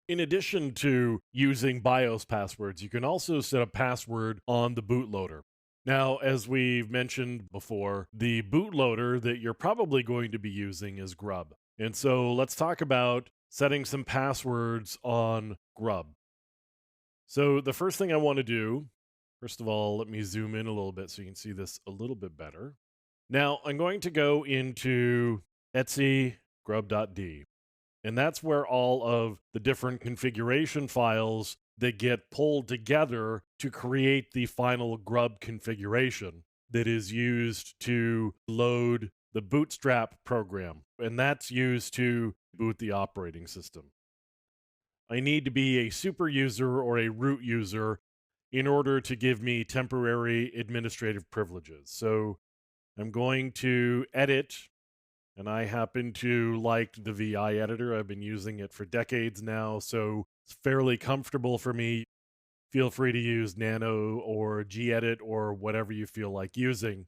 In addition to using BIOS passwords, you can also set a password on the bootloader. Now, as we've mentioned before, the bootloader that you're probably going to be using is Grub. And so let's talk about setting some passwords on Grub. So the first thing I want to do, first of all, let me zoom in a little bit so you can see this a little bit better. Now, I'm going to go into Etsy grub.d. And that's where all of the different configuration files that get pulled together to create the final Grub configuration that is used to load the Bootstrap program. And that's used to boot the operating system. I need to be a super user or a root user in order to give me temporary administrative privileges. So I'm going to edit, and I happen to like the VI editor. I've been using it for decades now, so it's fairly comfortable for me. Feel free to use Nano or gedit or whatever you feel like using.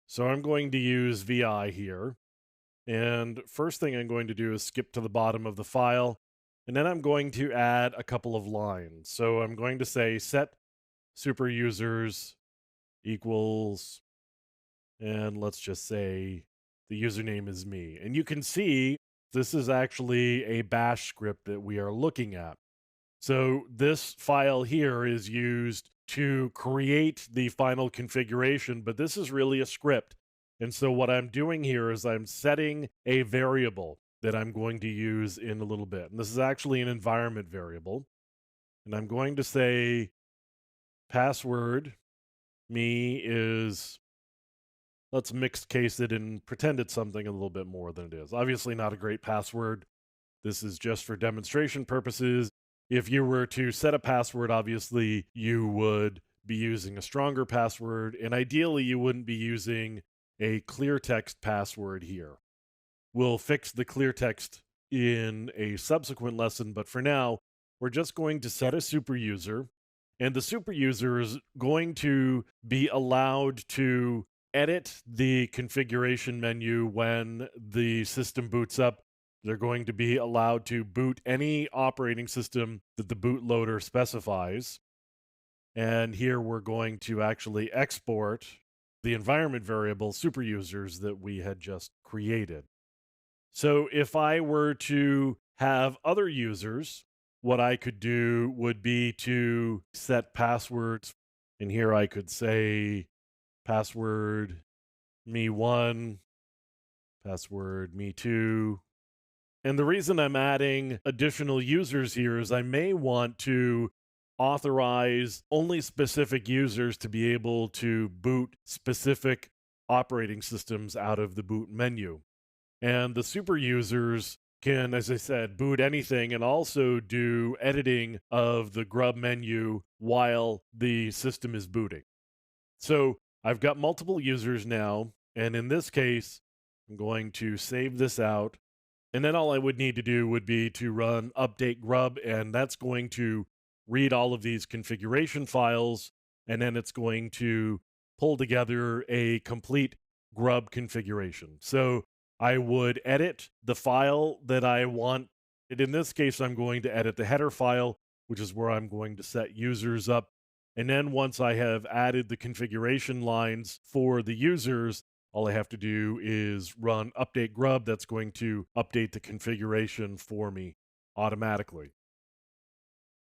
So I'm going to use VI here. And first thing I'm going to do is skip to the bottom of the file. And then I'm going to add a couple of lines. So I'm going to say set super users equals, and let's just say the username is me. And you can see this is actually a bash script that we are looking at. So this file here is used to create the final configuration, but this is really a script. And so what I'm doing here is I'm setting a variable that I'm going to use in a little bit. And this is actually an environment variable. And I'm going to say password me is, let's mixed case it and pretend it's something a little bit more than it is. Obviously not a great password. This is just for demonstration purposes. If you were to set a password, obviously you would be using a stronger password, and ideally you wouldn't be using a clear text password here. We'll fix the clear text in a subsequent lesson, but for now, we're just going to set a super user, and the super user is going to be allowed to edit the configuration menu when the system boots up. They're going to be allowed to boot any operating system that the bootloader specifies. And here we're going to actually export the environment variable super users that we had just created. So if I were to have other users, what I could do would be to set passwords. And here I could say password me1, password me2. And the reason I'm adding additional users here is I may want to authorize only specific users to be able to boot specific operating systems out of the boot menu. And the super users can, as I said, boot anything and also do editing of the grub menu while the system is booting. So I've got multiple users now. And in this case, I'm going to save this out. And then all I would need to do would be to run update grub, and that's going to read all of these configuration files, and then it's going to pull together a complete grub configuration. So I would edit the file that I want. And in this case, I'm going to edit the header file, which is where I'm going to set users up. And then once I have added the configuration lines for the users, all I have to do is run update grub. That's going to update the configuration for me automatically.